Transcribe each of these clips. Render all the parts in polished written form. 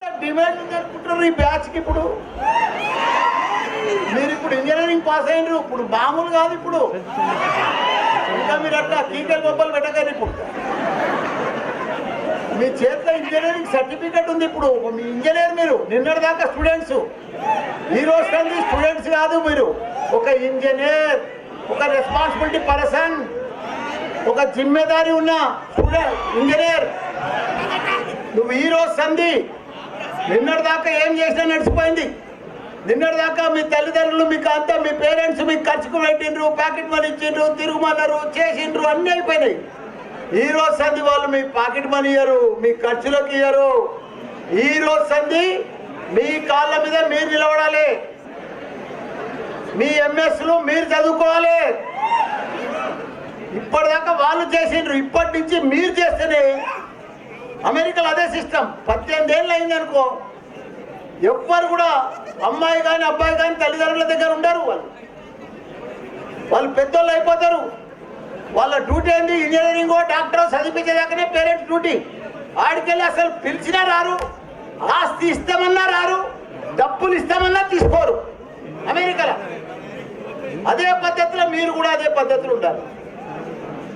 Demand ఉంది అనుకుంటున్నారు ఈ బ్యాచ్కి. ఇప్పుడు మీరు ఇప్పుడు ఇంజనీరింగ్ పాస్ అయినరు, ఇప్పుడు మామూలు కాదు. ఇప్పుడు ఇంకా మీరు అట్లా కీకల్ బొబ్బలు పెట్టగానే ఇప్పుడు మీ చేతిలో ఇంజనీరింగ్ సర్టిఫికెట్ ఉంది. ఇప్పుడు మీ ఇంజనీర్ మీరు నిన్నటి దాకా స్టూడెంట్స్, ఈ రోజు నుండి స్టూడెంట్స్ కాదు. మీరు ఒక ఇంజనీర్, ఒక రెస్పాన్సిబిలిటీ పర్సన్, ఒక జిమ్మేదారి ఉన్న స్టూడెంట్ ఇంజనీర్. నువ్వు ఈ రోజు సంధి నిన్నటి దాకా ఏం చేసినా నడిచిపోయింది. నిన్నటి దాకా మీ తల్లిదండ్రులు మీకు అంతా, మీ పేరెంట్స్ మీకు ఖర్చుకు పెట్టిండ్రు, ప్యాకెట్ మనీ ఇచ్చిండ్రు, తిరుగుమన్నారు, చేసిండ్రు, అన్నీ అయిపోయినాయి. ఈ రోజు సంధి వాళ్ళు మీ పాకెట్ మనీ ఇయ్యరు, మీ ఖర్చులకు ఇయ్యరు. ఈ రోజు సంధి మీ కాళ్ళ మీద మీరు నిలబడాలి, మీ ఎంఎస్లు మీరు చదువుకోవాలి. ఇప్పటిదాకా వాళ్ళు చేసిండ్రు, ఇప్పటి నుంచి మీరు చేస్తేనే. అమెరికాలో అదే సిస్టమ్. 18 ఏళ్ళు అయిందనుకో, ఎవ్వరు కూడా అమ్మాయి కానీ అబ్బాయి కానీ తల్లిదండ్రుల దగ్గర ఉండరు. వాళ్ళు పెద్దోళ్ళు అయిపోతారు. వాళ్ళ డ్యూటీ ఏంటి? ఇంజనీరింగో డాక్టరో చదివించేదాకానే పేరెంట్స్ డ్యూటీ. ఆడికెళ్ళి అసలు పిలిచినా రారు, ఆస్తి ఇస్తామన్నా రారు, డబ్బులు ఇస్తామన్నా తీసుకోరు అమెరికాలో. అదే పద్ధతిలో మీరు కూడా అదే పద్ధతిలో ఉండాలి.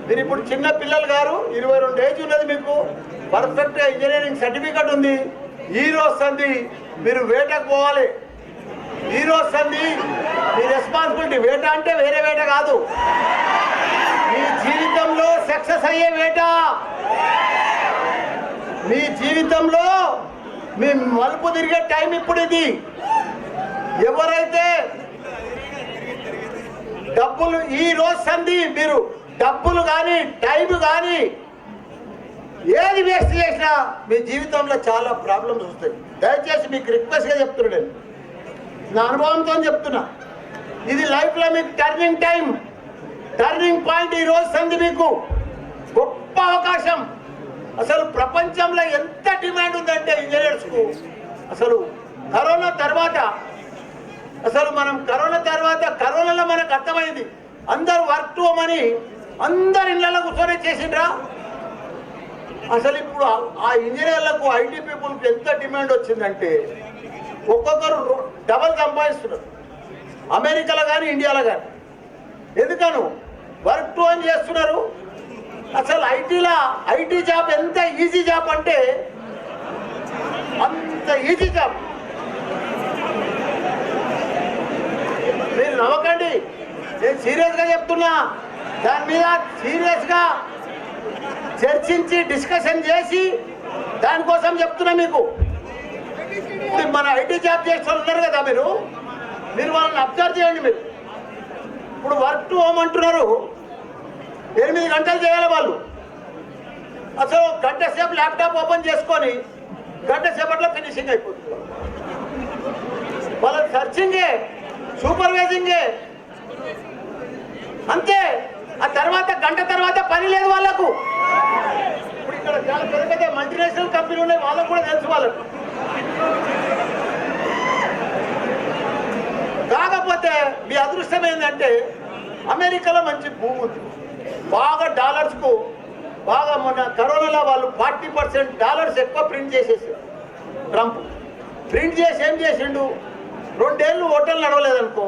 మీరు ఇప్పుడు చిన్న పిల్లలు గారు, 22 ఏజ్ ఉన్నది మీకు, పర్ఫెక్ట్గా ఇంజనీరింగ్ సర్టిఫికెట్ ఉంది. ఈ రోజు సంధి మీరు వేటకు పోవాలి. ఈ రోజు సంధి మీ రెస్పాన్సిబిలిటీ. వేట అంటే వేరే వేట కాదు, మీ జీవితంలో సక్సెస్ అయ్యే వేట. మీ జీవితంలో మీ మలుపు తిరిగే టైం ఇప్పుడు ఇది. ఎవరైతే డబ్బులు ఈ రోజు సంధి మీరు డబ్బులు కానీ టైం కానీ ఏది వేస్ట్ చేసినా మీ జీవితంలో చాలా ప్రాబ్లమ్స్ వస్తాయి. దయచేసి మీకు రిక్వెస్ట్గా చెప్తున్నా, నేను నా అనుభవంతో చెప్తున్నా. ఇది లైఫ్లో మీకు టర్నింగ్ టైం, టర్నింగ్ పాయింట్. ఈ రోజు సంధి మీకు గొప్ప అవకాశం. అసలు ప్రపంచంలో ఎంత డిమాండ్ ఉందంటే ఇంజనీర్స్కు. అసలు కరోనా తర్వాత, అసలు మనం కరోనా తర్వాత, కరోనాలో మనకు అర్థమైంది అందరు వర్క్ టు హోమ్ అని అందరు ఇళ్లలో కూర్చొని చేసిండ్రా. అసలు ఇప్పుడు ఆ ఇంజనీర్లకు, ఐటీ పీపుల్కి ఎంత డిమాండ్ వచ్చిందంటే ఒక్కొక్కరు డబల్ సంపాదిస్తున్నారు అమెరికాలో కానీ ఇండియాలో కానీ. ఎందుకను వర్క్ టు హోమ్ చేస్తున్నారు. అసలు ఐటీ జాబ్ ఎంత ఈజీ జాబ్ అంటే అంత ఈజీ జాబ్. మీరు నవ్వకండి, నేను సీరియస్గా చెప్తున్నా. దాని మీద సీరియస్గా చర్చించి డిస్కషన్ చేసి దానికోసం చెప్తున్నా మీకు. ఇప్పుడు మన ఐటీ జాబ్ చేస్తూ ఉన్నారు కదా, మీరు వాళ్ళని అబ్జర్వ్ చేయండి. మీరు ఇప్పుడు వర్క్ టు హోమ్ అంటున్నారు, 8 గంటలు చేయాలి వాళ్ళు. అసలు గంట సేపు ల్యాప్టాప్ ఓపెన్ చేసుకొని గంట సేపట్లో ఫినిషింగ్ అయిపోతుంది. వాళ్ళ సర్చింగే, సూపర్వైజింగే అంతే. ఆ తర్వాత గంట తర్వాత పని లేదు వాళ్ళకు. ఇప్పుడు ఇక్కడ చాలా పెద్ద పెద్ద మల్టీనేషనల్ కంపెనీలు ఉన్నాయి, వాళ్ళకు కూడా తెలుసు. వాళ్ళకు కాకపోతే మీ అదృష్టం ఏంటంటే అమెరికాలో మంచి భూమి ఉంది, బాగా డాలర్స్కు బాగా. మొన్న కరోనాలో వాళ్ళు 40% డాలర్స్ ఎక్కువ ప్రింట్ చేసేసారు. ట్రంప్ ప్రింట్ చేసి ఏం చేసిండు, 2 ఏళ్ళు హోటల్ నడవలేదనుకో,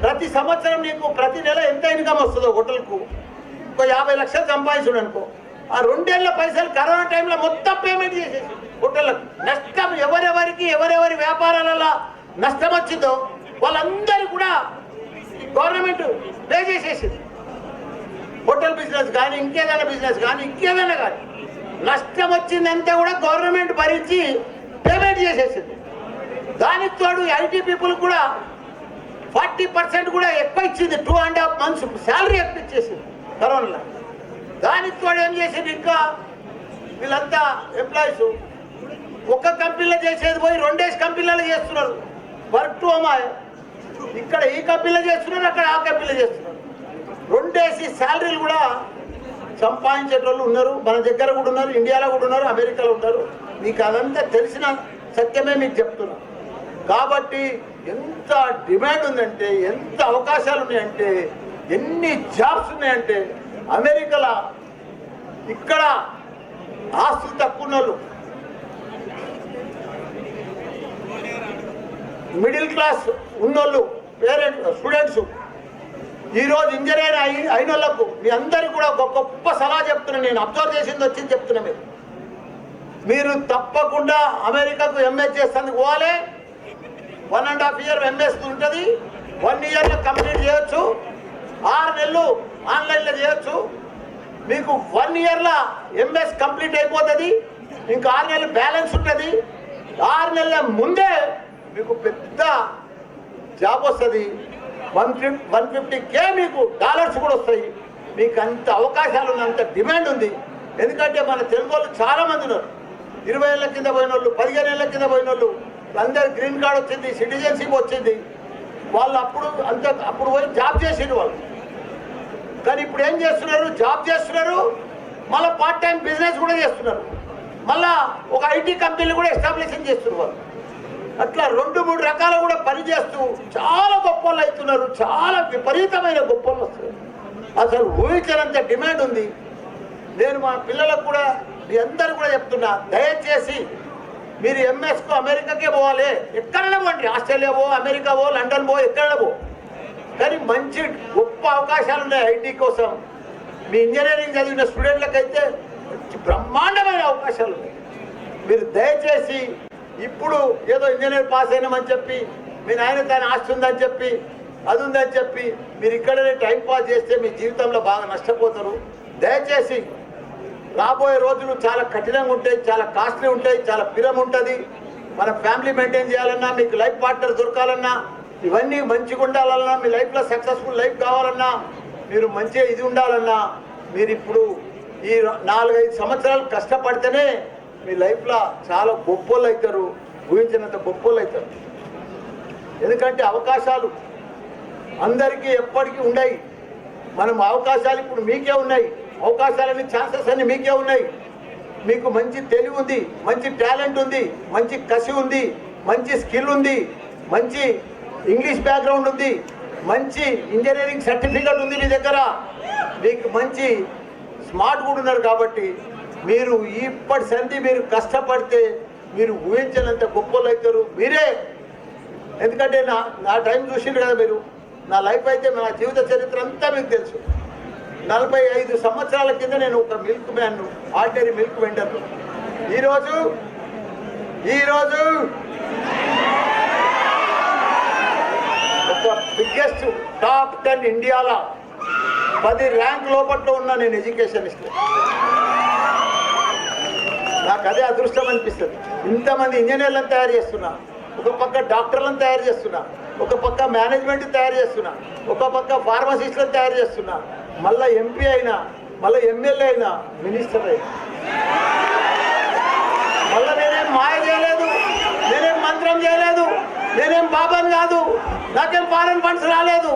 ప్రతి సంవత్సరం నీకు ప్రతి నెల ఎంత ఇన్కమ్ వస్తుందో హోటల్కు, ఒక 50 లక్షలు సంపాదించుడు అనుకో. ఆ 2 ఏళ్ళ పైసలు కరోనా టైంలో మొత్తం పేమెంట్ చేసేసి హోటళ్ళకు. నష్టం ఎవరెవరి వ్యాపారాలలో నష్టం వచ్చిందో వాళ్ళందరూ కూడా గవర్నమెంట్ పే చేసేసింది. హోటల్ బిజినెస్ కానీ ఇంకేదైనా బిజినెస్ కానీ ఇంకేదైనా కానీ నష్టం వచ్చిందంతా కూడా గవర్నమెంట్ భరించి పేమెంట్ చేసేసింది. దానికి తోడు ఐటీ పీపుల్ కూడా 40% కూడా ఎక్కువ ఇచ్చింది. 2.5 months శాలరీ ఎక్కువ ఇచ్చేసింది కరోనాలో. దానికి తోడు ఏం చేసింది, ఇంకా వీళ్ళంతా ఎంప్లాయీస్ ఒక్క కంపెనీలో చేసేది పోయి 2 కంపెనీలలో చేస్తున్నారు. వర్క్ టు హోమ్ ఇక్కడ ఈ కంపెనీలో చేస్తున్నారు, అక్కడ ఆ కంపెనీలో చేస్తున్నారు. 2 శాలరీలు కూడా సంపాదించేటోళ్ళు ఉన్నారు. మన దగ్గర కూడా ఉన్నారు, ఇండియాలో కూడా ఉన్నారు, అమెరికాలో ఉన్నారు. మీకు అదంతా తెలిసిన సత్యమే మీకు చెప్తున్నా. కాబట్టి ఎంత డిమాండ్ ఉందంటే, ఎంత అవకాశాలు ఉన్నాయంటే, ఎన్ని జాబ్స్ ఉన్నాయంటే అమెరికాలో. ఇక్కడ ఆస్తులు తక్కువ వాళ్ళు మిడిల్ క్లాస్ ఉన్నోళ్ళు స్టూడెంట్స్ ఈరోజు ఇంజనీర్ అయిన వాళ్ళకు మీ అందరికీ కూడా ఒక గొప్ప సలహా చెప్తున్నా. నేను అబ్జర్వ్ చేసింది వచ్చింది చెప్తున్నా. మీరు తప్పకుండా అమెరికాకు ఎంఎస్ చేసేందుకు పోవాలి. 1.5 year ఎంఎస్ ఉంటుంది. 1 yearలో కంప్లీట్ చేయొచ్చు. 6 నెలలు ఆన్లైన్లో చేయొచ్చు. మీకు 1 yearలో ఎంఎస్ కంప్లీట్ అయిపోతుంది. ఇంకా 6 నెలలు బ్యాలెన్స్ ఉంటుంది. 6 నెలల ముందే మీకు పెద్ద జాబ్ వస్తుంది. 150K మీకు డాలర్స్ కూడా వస్తాయి. మీకు అంత అవకాశాలు ఉంది, అంత డిమాండ్ ఉంది. ఎందుకంటే మన తెలుగు వాళ్ళు చాలామంది ఉన్నారు. 20 ఏళ్ళ కింద పోయిన వాళ్ళు, 15 ఏళ్ళ కింద పోయిన వాళ్ళు, అందరు గ్రీన్ కార్డ్ వచ్చింది, సిటిజన్షిప్ వచ్చింది. వాళ్ళు అప్పుడు పోయి జాబ్ చేసిండు వాళ్ళు. కానీ ఇప్పుడు ఏం చేస్తున్నారు? జాబ్ చేస్తున్నారు, మళ్ళీ పార్ట్ టైం బిజినెస్ కూడా చేస్తున్నారు. మళ్ళా ఒక ఐటీ కంపెనీలు కూడా ఎస్టాబ్లిషింగ్ చేస్తున్నారు వాళ్ళు. అట్లా 2-3 రకాలు కూడా పనిచేస్తూ చాలా గొప్ప వాళ్ళు అవుతున్నారు. చాలా విపరీతమైన గొప్ప వాళ్ళు వస్తున్నారు. అసలు ఊహించినంత డిమాండ్ ఉంది. నేను మా పిల్లలకు కూడా మీ అందరూ కూడా చెప్తున్నా, దయచేసి మీరు ఎంఎస్కు అమెరికాకే పోవాలి. ఎక్కడైనా పోండి, ఆస్ట్రేలియా పో, అమెరికా పో, లండన్ పో, ఎక్కడైనా పో. కానీ మంచి గొప్ప అవకాశాలు ఉన్నాయి ఐటీ కోసం. మీ ఇంజనీరింగ్ చదివిన స్టూడెంట్లకైతే బ్రహ్మాండమైన అవకాశాలు ఉన్నాయి. మీరు దయచేసి ఇప్పుడు ఏదో ఇంజనీర్ పాస్ అయినామని చెప్పి, మీ నాయన తన ఆస్తి ఉందని చెప్పి, అది ఉందని చెప్పి మీరు ఇక్కడనే టైం పాస్ చేస్తే మీ జీవితంలో బాగా నష్టపోతారు. దయచేసి రాబోయే రోజులు చాలా కఠినంగా ఉంటాయి, చాలా కాస్ట్లీ ఉంటాయి, చాలా పిరం ఉంటుంది. మన ఫ్యామిలీ మెయింటైన్ చేయాలన్నా, మీకు లైఫ్ పార్ట్నర్ దొరకాలన్నా, ఇవన్నీ మంచిగా ఉండాలన్నా, మీ లైఫ్లో సక్సెస్ఫుల్ లైఫ్ కావాలన్నా, మీరు మంచిగా ఇది ఉండాలన్నా, మీరు ఇప్పుడు ఈ 4-5 సంవత్సరాలు కష్టపడితేనే మీ లైఫ్లో చాలా గొప్పోళ్ళు అవుతారు. ఊహించినంత గొప్పోళ్ళు అవుతారు. ఎందుకంటే అవకాశాలు అందరికీ ఎప్పటికీ ఉన్నాయి. మనం అవకాశాలు ఇప్పుడు మీకే ఉన్నాయి. అవకాశాలన్నీ, ఛాన్సెస్ అన్నీ మీకే ఉన్నాయి. మీకు మంచి తెలివి ఉంది, మంచి టాలెంట్ ఉంది, మంచి కసి ఉంది, మంచి స్కిల్ ఉంది, మంచి ఇంగ్లీష్ బ్యాక్గ్రౌండ్ ఉంది, మంచి ఇంజనీరింగ్ సర్టిఫికెట్ ఉంది మీ దగ్గర, మీకు మంచి స్మార్ట్ కూడా ఉన్నారు. కాబట్టి మీరు ఇప్పటి సంధి మీరు కష్టపడితే మీరు ఊహించినంత గొప్పలు అవుతారు మీరే. ఎందుకంటే నా టైం చూసిండ్రు కదా మీరు. నా లైఫ్ అయితే నా జీవిత చరిత్ర అంతా మీకు తెలుసు. 45 సంవత్సరాల కింద నేను ఒక మిల్క్ మ్యాన్ను, ఆర్డినరీ మిల్క్ వెండర్ను. ఈరోజు ఒక బిగ్గెస్ట్ టాప్ 10 ఇండియాలో 10 ర్యాంక్ లోపట్లో ఉన్నా నేను ఎడ్యుకేషనిస్ట్. నాకు అదే అదృష్టం అనిపిస్తుంది. ఇంతమంది ఇంజనీర్లను తయారు చేస్తున్నా, ఒక పక్క డాక్టర్లను తయారు చేస్తున్నా, ఒక పక్క మేనేజ్మెంట్ తయారు చేస్తున్నా, ఒక పక్క ఫార్మసిస్టులను తయారు చేస్తున్నా, మళ్ళీ ఎంపీ అయినా, మళ్ళీ ఎమ్మెల్యే అయినా, మినిస్టర్ అయినా. మళ్ళీ నేనేం మాయ చేయలేదు, నేనేం మంత్రం చేయలేదు, నేనేం బాబాని కాదు, నాకేం ఫారెన్ ఫండ్స్ రాలేదు.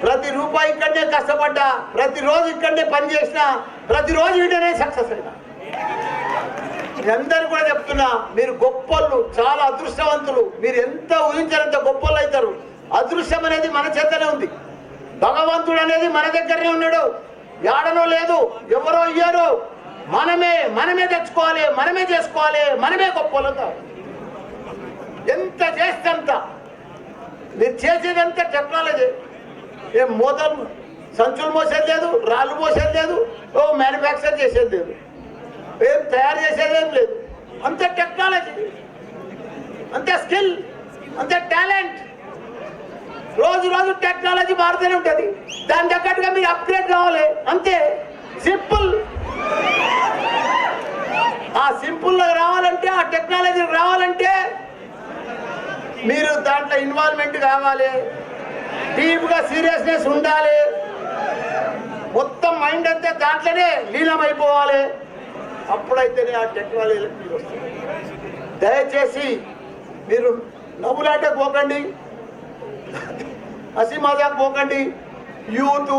ప్రతి రూపాయి ఇక్కడనే కష్టపడ్డా, ప్రతిరోజు ఇక్కడనే పనిచేసినా, ప్రతిరోజు ఇక్కడనే సక్సెస్ అయినా. అందరు కూడా చెప్తున్నా, మీరు గొప్పలు, చాలా అదృష్టవంతులు. మీరు ఎంత ఊహించారంత గొప్పలు అవుతారు. అదృష్టం అనేది మన చేతనే ఉంది. భగవంతుడు అనేది మన దగ్గరనే ఉన్నాడు, యాడనో లేదు, ఎవరో ఇయ్యారో. మనమే తెచ్చుకోవాలి, మనమే చేసుకోవాలి, మనమే గొప్పలు కావాలి. ఎంత చేస్తే అంత. మీరు చేసేదంతా టెక్నాలజీ. ఏం మోతలు సంచులు మోసేది లేదు, రాళ్ళు మోసేది లేదు, ఓ మ్యానుఫ్యాక్చర్ చేసేది లేదు, ఏం తయారు చేసేదేం లేదు. అంతే టెక్నాలజీ, అంతే స్కిల్, అంతే టాలెంట్. రోజు టెక్నాలజీ మారుతూనే ఉంటుంది. దాని తగ్గట్టుగా మీరు అప్గ్రేడ్ కావాలి. అంతే సింపుల్. ఆ సింపుల్లో రావాలంటే, ఆ టెక్నాలజీ రావాలంటే మీరు దాంట్లో ఇన్వాల్వ్మెంట్ కావాలి, డీప్గా సీరియస్నెస్ ఉండాలి, మొత్తం మైండ్ అంతే దాంట్లోనే లీనమైపోవాలి. అప్పుడైతేనే ఆ టెక్నాలజీలకు మీరు వస్తుంది. దయచేసి మీరు నవ్వులాటకు పోకండి, హసి మజాకు పోకండి. యూత్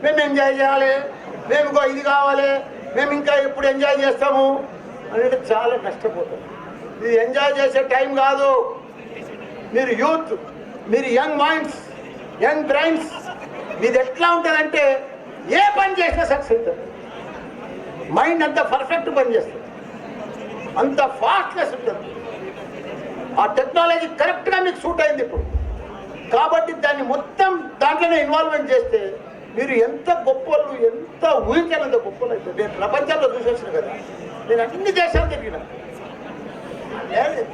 మేము ఎంజాయ్ చేయాలి, మేము ఇది కావాలి, మేము ఇంకా ఎప్పుడు ఎంజాయ్ చేస్తాము అనేది చాలా కష్టపోతాం. ఇది ఎంజాయ్ చేసే టైం కాదు. మీరు యూత్, మీరు యంగ్ మైండ్స్, యంగ్ బ్రెయిన్స్. మీది ఎట్లా ఉంటుందంటే ఏ పని చేసినా సక్సెస్ అవుతుంది. మైండ్ అంత పర్ఫెక్ట్ పని చేస్తుంది, అంత ఫాస్ట్నెస్ ఉంటుంది. ఆ టెక్నాలజీ కరెక్ట్గా మీకు సూట్ అయింది ఇప్పుడు. కాబట్టి దాన్ని మొత్తం దాంట్లోనే ఇన్వాల్వ్మెంట్ చేస్తే మీరు ఎంత గొప్పలు, ఎంత ఊహించినంత గొప్పలు అయితే. నేను ప్రపంచంలో చూసొచ్చిన కదా, నేను అన్ని దేశాలు తిరిగిన,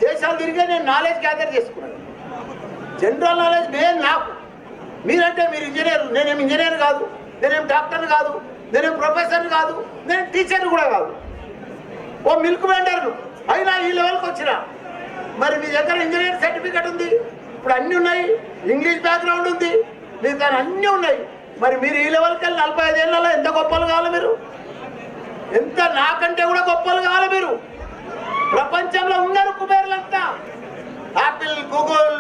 దేశాలు తిరిగే నేను నాలెడ్జ్ గ్యాదర్ చేసుకున్నాను. జనరల్ నాలెడ్జ్ మెయిన్ నాకు. మీరంటే మీరు ఇంజనీర్, నేనేం ఇంజనీర్ కాదు, నేనేం డాక్టర్ కాదు, నేనేం ప్రొఫెసర్ కాదు, నేను టీచర్ కూడా కాదు, ఓ మిల్క్ వెండర్ను. అయినా ఈ లెవెల్కి వచ్చిన. మరి మీ దగ్గర ఇంజనీర్ సర్టిఫికేట్ ఉంది, ఇప్పుడు అన్నీ ఉన్నాయి, ఇంగ్లీష్ బ్యాక్గ్రౌండ్ ఉంది, మీకు దాని అన్నీ ఉన్నాయి. మరి మీరు ఈ లెవెల్కి వెళ్ళి 45 ఏళ్ళలో ఎంత గొప్పలు కావాలి మీరు? ఎంత నాకంటే కూడా గొప్పలు కావాలి మీరు. ప్రపంచంలో ఉన్నారు కుబేర్లంతా. యాపిల్, గూగుల్,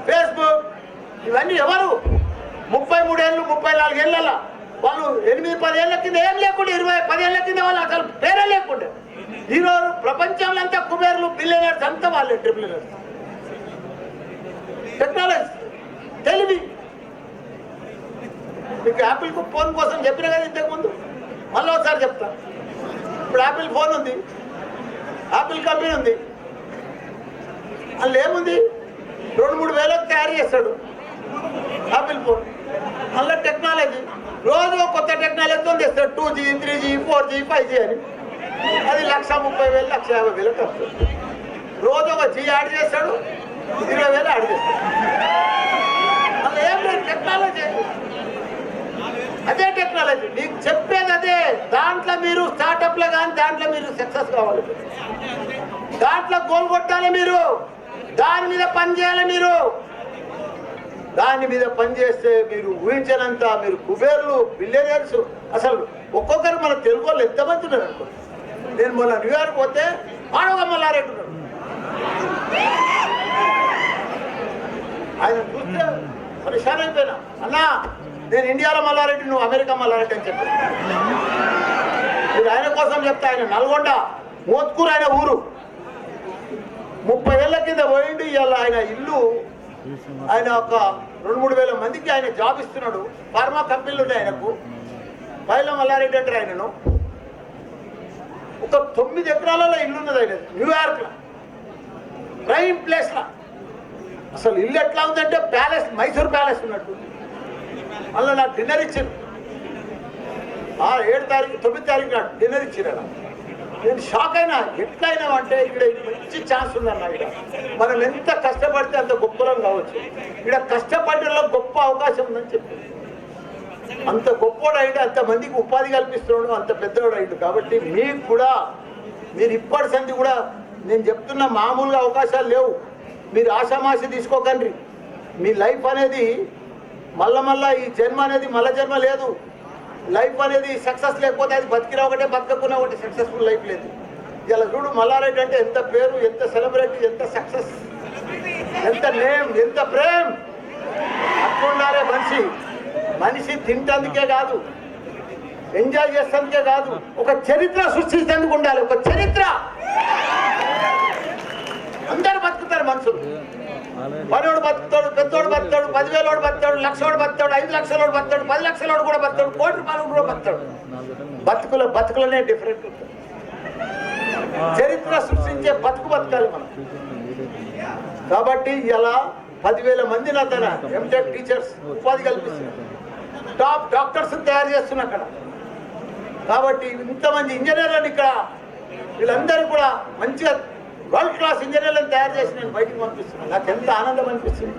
ఫేస్బుక్, ఇవన్నీ ఎవరు? 33 ఏళ్ళు, 34 ఏళ్ళ వాళ్ళు 8-10 ఏళ్ళ కింద ఏం లేకుండా, 20-10 ఏళ్ళ కింద వాళ్ళు అసలు పేరే లేకుండా. ఈరోజు ప్రపంచంలో అంతా కుబేర్లు, బిలియనర్స్ అంతా వాళ్ళే, ట్రిలియనర్స్. టెక్నాలజీ, తెలివి. మీకు యాపిల్ ఫోన్ కోసం చెప్పిన కదా ఇంతకుముందు, మళ్ళీ ఒకసారి చెప్తా. ఇప్పుడు యాపిల్ ఫోన్ ఉంది, యాపిల్ కంపెనీ ఉంది, అందులో ఏముంది? 2-3 వేలకు తయారు చేస్తాడు యాపిల్ ఫోన్. అందులో టెక్నాలజీ రోజు కొత్త టెక్నాలజీతో తెస్తాడు. 2G, 3G, 4G, 5G అని. అది 1,30,000, 1,50,000 ఖర్చు. రోజు ఒక G యాడ్ చేస్తాడు, 20,000 యాడ్ చేస్తాడు. అందులో ఏం లేదు, టెక్నాలజీ. అదే టెక్నాలజీ మీకు చెప్పేది అదే. దాంట్లో మీరు స్టార్టప్లో కానీ దాంట్లో మీరు సక్సెస్ కావాలి, దాంట్లో గోల్ కొట్టాలి మీరు, దాని మీద పని చేయాలి మీరు. దాని మీద పని చేస్తే మీరు ఊహించనంత మీరు కుబేర్లు, బిలియనర్స్. అసలు ఒక్కొక్కరు మన తెలుగు వాళ్ళు ఎంతమంది ఉన్నారు అనుకో. నేను మొన్న న్యూయార్క్ పోతే ఆడొక మల్లారెడ్డి ఉన్నాడు. ఆయన చూస్తే పరిశాన్ అయిపోయినా. అన్నా, నేను ఇండియాలో మల్లారెడ్డి, నువ్వు అమెరికా మల్లారెడ్డి అని చెప్పాను. మీరు ఆయన కోసం చెప్తా. ఆయన నల్గొండ మోత్కూరు ఆయన ఊరు. 30 ఏళ్ల కింద పోయిండు. ఇవాళ ఆయన ఇల్లు, ఆయన ఒక 2-3 వేల మందికి ఆయన జాబ్ ఇస్తున్నాడు. ఫార్మా కంపెనీలు ఉన్నాయి ఆయనకు. పైల మల్లారెడ్డి అంటారు ఆయనను. ఒక 9 ఎకరాలలో ఇల్లు ఉన్నది ఆయన న్యూయార్క్లో, ప్రైమ్ ప్లేస్లో. అసలు ఇల్లు ఎట్లా ఉందంటే ప్యాలెస్, మైసూర్ ప్యాలెస్ ఉన్నట్టు. అందులో నాకు డిన్నర్ ఇచ్చారు. 7 తారీఖు 9 తారీఖు నాడు డిన్నర్ ఇచ్చారు. నేను షాక్ అయినా. ఎట్లయినా అంటే ఇక్కడ మంచి ఛాన్స్ ఉందన్న. ఇక్కడ మనం ఎంత కష్టపడితే అంత గొప్పలం కావచ్చు. ఇక్కడ కష్టపడడంలో గొప్ప అవకాశం ఉందని చెప్పి అంత గొప్పోడు అయిండు, అంతమందికి ఉపాధి కల్పిస్తున్నాడు, అంత పెద్దవాడు అయిండు. కాబట్టి మీకు కూడా మీరు ఇప్పటి సంది కూడా నేను చెప్తున్న మామూలుగా అవకాశాలు లేవు. మీరు ఆషామాషి తీసుకోకండి. మీ లైఫ్ అనేది మళ్ళా ఈ జన్మ అనేది మళ్ళా జన్మ లేదు. లైఫ్ అనేది సక్సెస్ లేకపోతే అది బతికినా ఒకటే, బతకకున్నా ఒకటి. సక్సెస్ఫుల్ లైఫ్ లేదు. ఇలా చూడు, మల్లారెడ్డి అంటే ఎంత పేరు, ఎంత సెలబ్రిటీ, ఎంత సక్సెస్, ఎంత నేమ్, ఎంత ప్రేమ్. అట్లుండాలే మనిషి. మనిషి తింటందుకే కాదు, ఎంజాయ్ చేసేందుకే కాదు, ఒక చరిత్ర సృష్టించేందుకు ఉండాలి. ఒక చరిత్ర. అందరు బతుకుతారు మనుషులు. పనోడు బతుకుతాడు, పెద్దోడు బతుతాడు, 10,000 బతుతాడు, 1,00,000 బతుతాడు, 5 లక్షల బతుతాడు, 10 లక్షల కూడా బతుతాడు, 1 కోటి రూపాయలు కూడా బతుతాడు. బతుకులనే డిఫరెంట్ ఉంటుంది. చరిత్ర సృష్టించే బతకాలి మనం. కాబట్టి ఇలా 10,000 మంది నా తన ఎంటెక్ టీచర్స్ ఉపాధి కల్పిస్తున్నారు. టాప్ డాక్టర్స్ తయారు చేస్తున్నా అక్కడ. కాబట్టి ఇంతమంది ఇంజనీర్లను ఇక్కడ వీళ్ళందరూ కూడా మంచిగా వరల్డ్ క్లాస్ ఇంజనీర్లను తయారు చేసి నేను బయటికి పంపిస్తున్నాను. నాకు ఎంత ఆనందం అనిపిస్తుంది.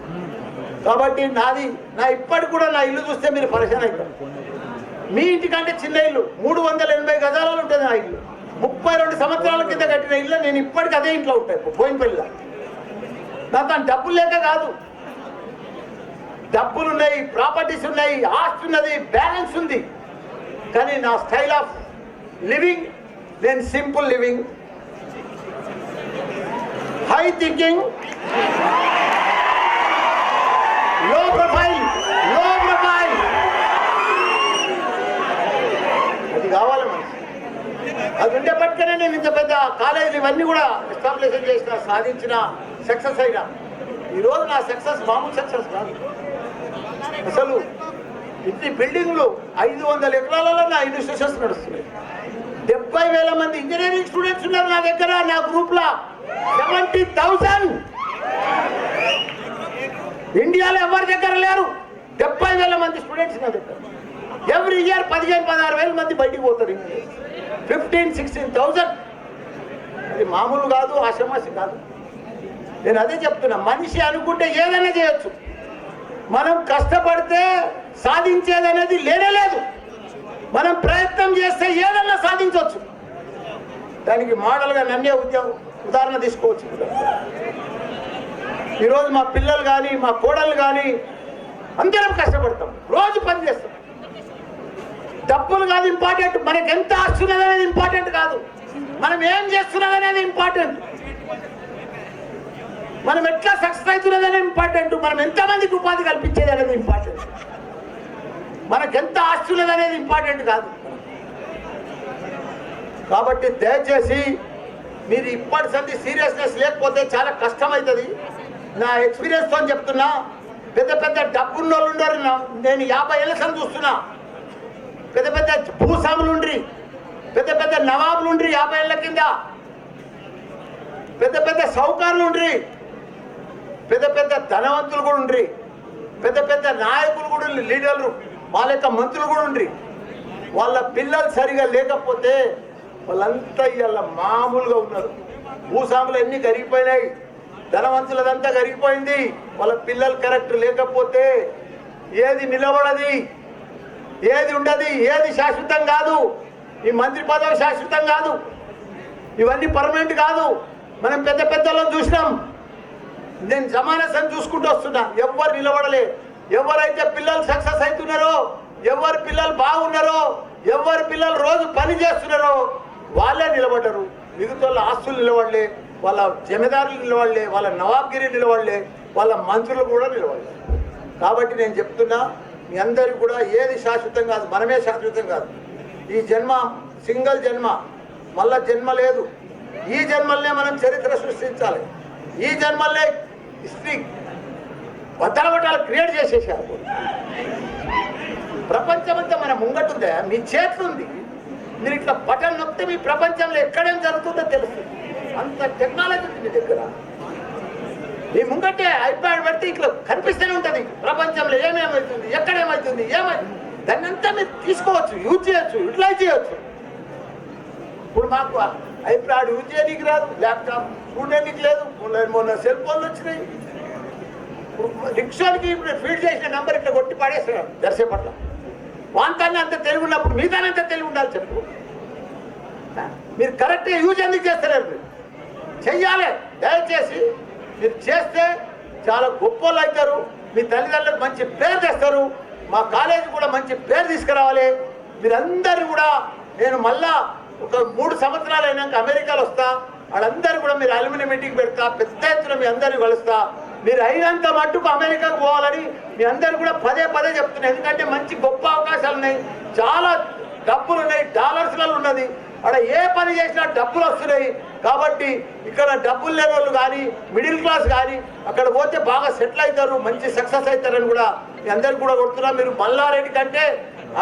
కాబట్టి నా ఇప్పటికి కూడా నా ఇల్లు చూస్తే మీరు పరిశాన్ అవుతారు. మీ ఇంటికంటే చిన్న ఇల్లు, 380 గజాలలో ఉంటుంది నా ఇల్లు. 32 సంవత్సరాల కింద కట్టిన ఇల్లు. నేను ఇప్పటికి అదే ఇంట్లో ఉంటాను, బోయినపల్లిలో. నాకు అంత డబ్బులు లేక కాదు, డబ్బులు ఉన్నాయి, ప్రాపర్టీస్ ఉన్నాయి, ఆస్తి ఉన్నది, బ్యాలెన్స్ ఉంది. కానీ నా స్టైల్ ఆఫ్ లివింగ్, నేను సింపుల్ లివింగ్, హై థింకింగ్, లో ప్రొఫైల్. అది కావాలి మనకి. అది ఉంటే పట్టుకనే నేను ఇంత పెద్ద కాలేజీలు ఇవన్నీ కూడా ఎస్టాబ్లిష్ చేసిన, సాధించిన, సక్సెస్ అయినా. ఈరోజు నా సక్సెస్ మామూలు సక్సెస్ కాదు. అసలు ఇన్ని బిల్డింగ్లు 500 ఎకరాలలో నా ఇన్స్టిట్యూషన్స్ నడుస్తున్నాయి. 70,000 మంది ఇంజనీరింగ్ స్టూడెంట్స్ ఉన్నారు నా దగ్గర. నా గ్రూప్లో 70,000 ఇండియాలో ఎవరి దగ్గర లేరు. 70,000 మంది స్టూడెంట్స్ నా దగ్గర. ఎవ్రీ ఇయర్ 15,000-16,000 మంది బయటికి పోతారు. 15,000-16,000 ఇది మామూలు కాదు, ఆషమాషి కాదు. నేను అదే చెప్తున్నా, మనిషి అనుకుంటే ఏదైనా చేయొచ్చు. మనం కష్టపడితే సాధించేది అనేది లేనే లేదు. మనం ప్రయత్నం చేస్తే ఏదైనా సాధించవచ్చు. దానికి మోడల్గా నన్నే ఉదాహరణ తీసుకోవచ్చు. ఈరోజు మా పిల్లలు కానీ మా కోడళ్ళు కానీ అందరం కష్టపడతాం, రోజు పని చేస్తాం. డబ్బులు కాదు ఇంపార్టెంట్, మనకి ఎంత ఆస్తున్నది అనేది ఇంపార్టెంట్ కాదు, మనం ఏం చేస్తున్నది అనేది ఇంపార్టెంట్. మనం ఎట్లా సక్సెస్ అవుతున్నది అనేది ఇంపార్టెంట్. మనం ఎంతమందికి ఉపాధి కల్పించేది అనేది ఇంపార్టెంట్. మనకు ఎంత ఆస్తున్నది అనేది ఇంపార్టెంట్ కాదు. కాబట్టి దయచేసి మీరు ఇప్పటి సంది సీరియస్నెస్ లేకపోతే చాలా కష్టమవుతుంది. నా ఎక్స్పీరియన్స్తో చెప్తున్నా. పెద్ద పెద్ద డబ్బున్న వాళ్ళు ఉండరు. నేను 50 ఏళ్ళ సంది చూస్తున్నా. పెద్ద పెద్ద భూస్వాములు ఉండ్రి, పెద్ద పెద్ద నవాబులు ఉండ్రి 50 ఏళ్ళ కింద, పెద్ద పెద్ద సౌకర్యాలు ఉండ్రి, పెద్ద పెద్ద ధనవంతులు కూడా ఉండ్రి, పెద్ద పెద్ద నాయకులు కూడా లీడర్లు, వాళ్ళ యొక్క మంత్రులు కూడా ఉండ్రి. వాళ్ళ పిల్లలు సరిగా లేకపోతే వాళ్ళంతా ఇవాళ మామూలుగా ఉన్నారు. భూస్వాములు ఎన్ని కరిగిపోయినాయి, ధనవంతులదంతా కరిగిపోయింది. వాళ్ళ పిల్లలు కరెక్ట్ లేకపోతే ఏది నిలబడది, ఏది ఉండదు, ఏది శాశ్వతం కాదు. ఈ మంత్రి పదవి శాశ్వతం కాదు, ఇవన్నీ పర్మనెంట్ కాదు. మనం పెద్ద పెద్దలను చూసినాం. నేను జమానసం చూసుకుంటూ వస్తున్నా, ఎవరు నిలబడలే. ఎవరైతే పిల్లలు సక్సెస్ అవుతున్నారో, ఎవరి పిల్లలు బాగున్నారో, ఎవరి పిల్లలు రోజు పని చేస్తున్నారో వాళ్ళే నిలబడ్డారు. మిగతా వాళ్ళ ఆస్తులు నిలబడలే, వాళ్ళ జమీదారులు నిలబడలే, వాళ్ళ నవాబ్గిరి నిలబడలే, వాళ్ళ మంత్రులు కూడా నిలబడలే. కాబట్టి నేను చెప్తున్నా, మీ అందరికీ కూడా ఏది శాశ్వతం కాదు, మనమే శాశ్వతం కాదు. ఈ జన్మ సింగిల్ జన్మ, మళ్ళా జన్మ లేదు. ఈ జన్మల్నే మనం చరిత్ర సృష్టించాలి. ఈ జన్మల్నే హిస్టరీ బద్దలబట్టాలు క్రియేట్ చేసేసారు. ప్రపంచమంతా మన ముంగటుందే, మీ చేతులు ఉంది. మీరు ఇట్లా బటన్ నొక్కితే మీ ప్రపంచంలో ఎక్కడేం జరుగుతుందో తెలుస్తుంది. అంత టెక్నాలజీ ఉంది మీ దగ్గర. మీ ముంగటే ఐప్యాడ్ పెడితే ఇట్లా కనిపిస్తూనే ఉంటుంది ప్రపంచంలో ఏమేమవుతుంది, ఎక్కడేమవుతుంది, ఏమవుతుంది. దాన్ని అంతా మీరు తీసుకోవచ్చు, యూజ్ చేయొచ్చు, యూటిలైజ్ చేయొచ్చు. ఇప్పుడు మాకు ఐప్యాడ్ యూజ్ చేయడానికి రాదు, ల్యాప్టాప్ చూడడానికి లేదు. మొన్న సెల్ ఫోన్లు వచ్చినాయి. రిక్షానికి ఇప్పుడు ఫీడ్ చేసిన నెంబర్ ఇట్లా కొట్టి పాడేస్తున్నాడు దర్శపట్ల. వాంతాన్ని అంత తెలివి ఉన్నప్పుడు మీదాన్ని అంత తెలివి ఉండాలి. చెప్పు, మీరు కరెక్ట్గా యూజ్ ఎందుకు చేస్తలేరు? మీరు చెయ్యాలి. దయచేసి మీరు చేస్తే చాలా గొప్ప వాళ్ళు అవుతారు. మీ తల్లిదండ్రులకు మంచి పేరు తెస్తారు. మా కాలేజీ కూడా మంచి పేరు తీసుకురావాలి. మీరందరూ కూడా, నేను మళ్ళా ఒక 3 సంవత్సరాలు అయినాక అమెరికాలో వస్తా. వాళ్ళందరూ కూడా మీరు అల్యూమినియం మీటింగ్ పెడతా, పెద్ద ఎత్తున మీ అందరినీ కలుస్తా. మీరు అయినంత మట్టుకు అమెరికాకు పోవాలని మీ అందరూ కూడా పదే పదే చెప్తున్నాయి. ఎందుకంటే మంచి గొప్ప అవకాశాలు ఉన్నాయి, చాలా డబ్బులు ఉన్నాయి, డాలర్స్లలో ఉన్నది. అక్కడ ఏ పని చేసినా డబ్బులు వస్తున్నాయి. కాబట్టి ఇక్కడ డబ్బులు లేని వాళ్ళు కానీ, మిడిల్ క్లాస్ కానీ అక్కడ పోతే బాగా సెటిల్ అవుతారు, మంచి సక్సెస్ అవుతారని కూడా మీ అందరికి కూడా కొడుతున్నా. మీరు మల్లారెడ్డి కంటే,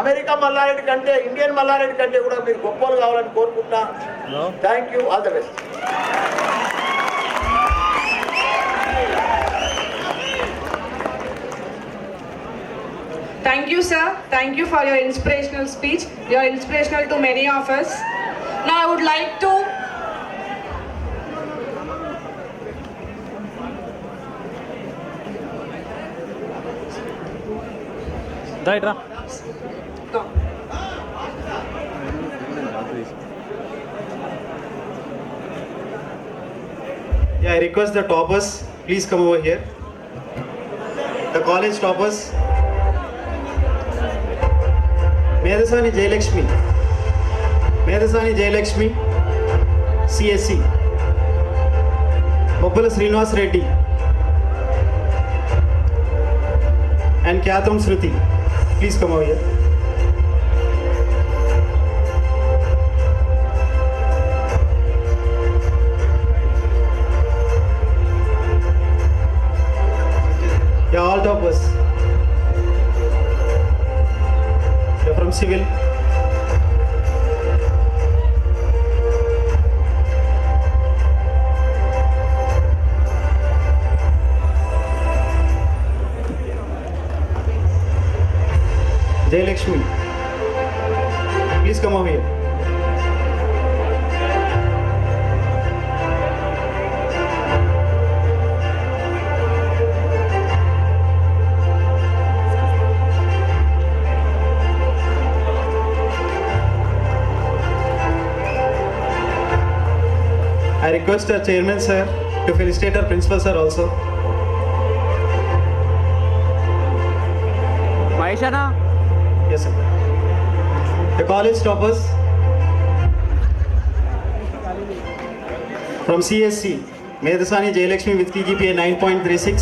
అమెరికా మల్లారెడ్డి కంటే, ఇండియన్ మల్లారెడ్డి కంటే కూడా మీరు గొప్పలు కావాలని కోరుకుంటున్నా. Thank you, all the best. Thank you, sir. Thank you for your inspirational speech. You are inspirational to many of us. Now I would like to go. Yeah, I request the toppers, please come over here. The college toppers. Medasani Jayalakshmi, Medasani Jayalakshmi, CSC, Boppala Srinivas Reddy, and Kyatham Shruti. Please come over here. Yeah, all toppers. You're from civil. Jayalakshmi. Please come over here. I request our chairman sir to felicitate our principal sir also. Maheshana? Yes sir. The college toppers from CSC, Medasani Jayalakshmi with KGPA 9.36.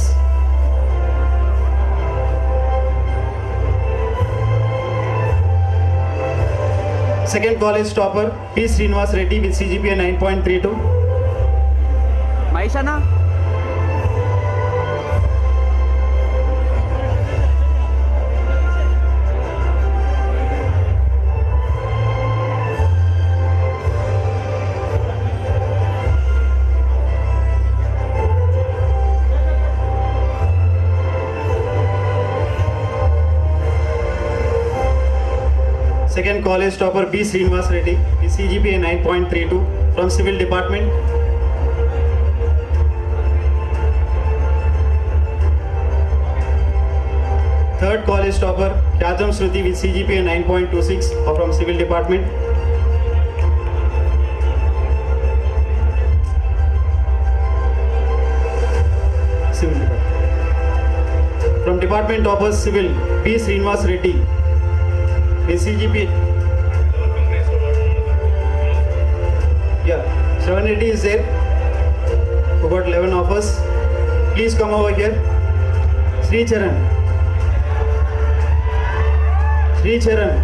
Second college topper P. Srinivas Reddy with CGPA 9.32. Maheshana? Second college topper B. Srinivas Reddy with CGPA 9.32 from Civil Department. Third college topper Kyajam Shruti with CGPA 9.26 from Civil Department. Civil Department. From Department toppers Civil P. Srinivas Reddy with CGPA. Yeah, Shravan Reddy is there. Who got 11 offers? Please come over here. Sri Charan. Sri Charan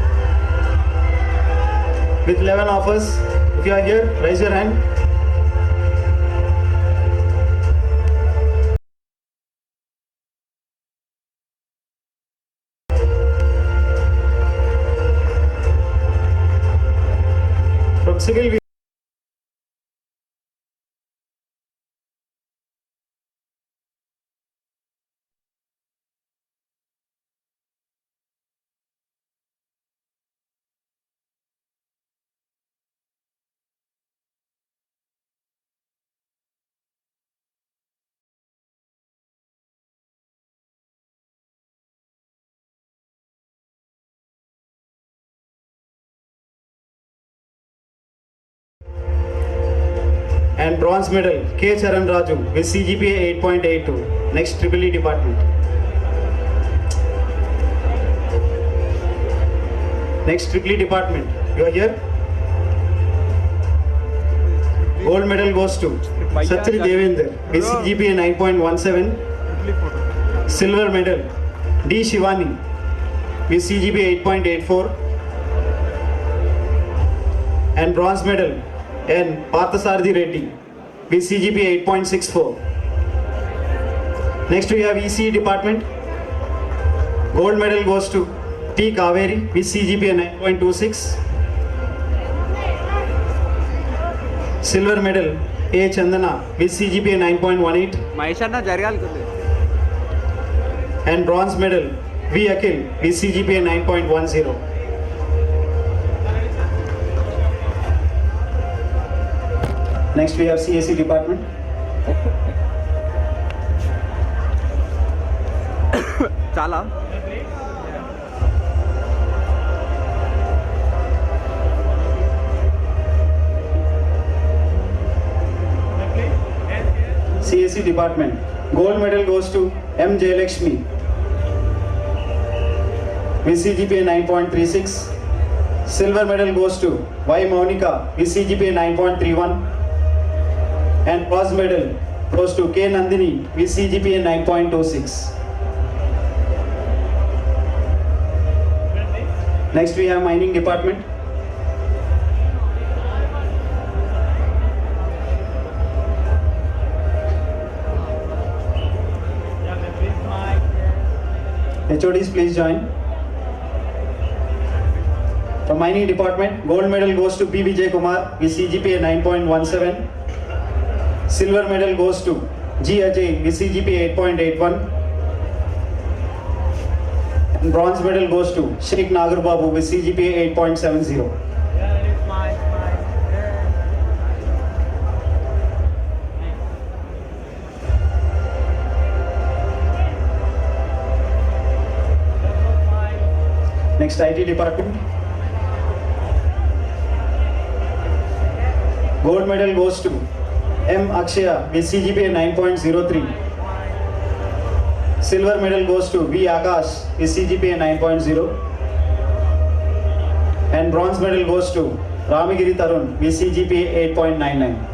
with 11 offers. If you are here, raise your hand. From Civil, we and bronze medal K. Charan Raju with CGPA 8.82. Next EEE department. Next EEE department. You are here. Gold medal goes to Satri Devender with CGPA 9.17. Silver medal D. Shivani with CGPA 8.84. And bronze medal N. Parthasarathi Reddy with CGPA 8.64. Next we have ECE department. Gold medal goes to T. Kaveri with CGPA 9.26. Silver medal A. Chandana with CGPA 9.18. Maheshana జరగాలి కొద్ది. And bronze medal V. Akhil with CGPA 9.10. Next we have CSE department. చాలా CSE department. Gold medal goes to M. Jayalakshmi with CGPA 9.36. Silver medal goes to Y. Monica with CGPA 9.31. And bronze medal goes to K. Nandini with CGPA 9.26. Next we have mining department. HODs please join. From mining department, gold medal goes to P. Vijay Kumar with CGPA 9.17. Silver medal goes to G. Ajay with CGPA 8.81. And bronze medal goes to Sheikh Nagar Babu with CGPA 8.70. Next, IT department. Gold medal goes to M. Akshaya with CGPA 9.03. Silver medal goes to V. Akash with CGPA 9.0. And bronze medal goes to Ramagiri Tarun with CGPA 8.99.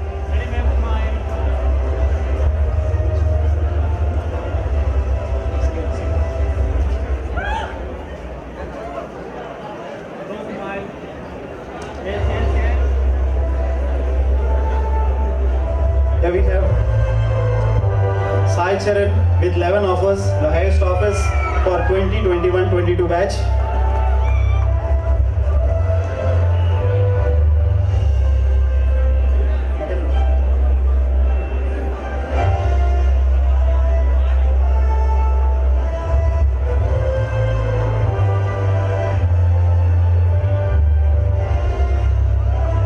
Here we have Sai Charan with 11 offers, the highest offers for 2021-22 batch.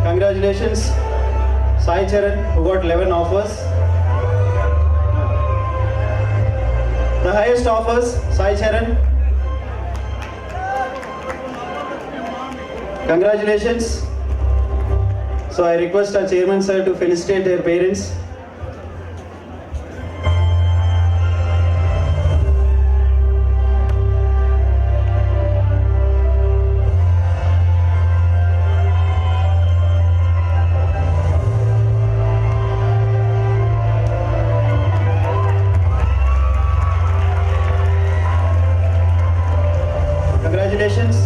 Congratulations, Sai Charan, who got 11 offers. The highest offers, Sai Charan. Congratulations. So I request our chairman sir to felicitate their parents. Congratulations.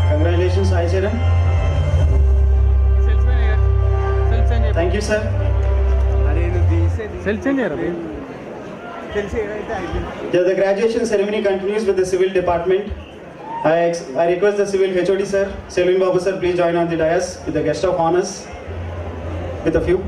Congratulations, Sai Charan. Thank you, sir. Yeah, the graduation ceremony continues with the civil department. I request the civil HOD sir, Selvin Babu sir, please join on the dais with the guest of honors with a few.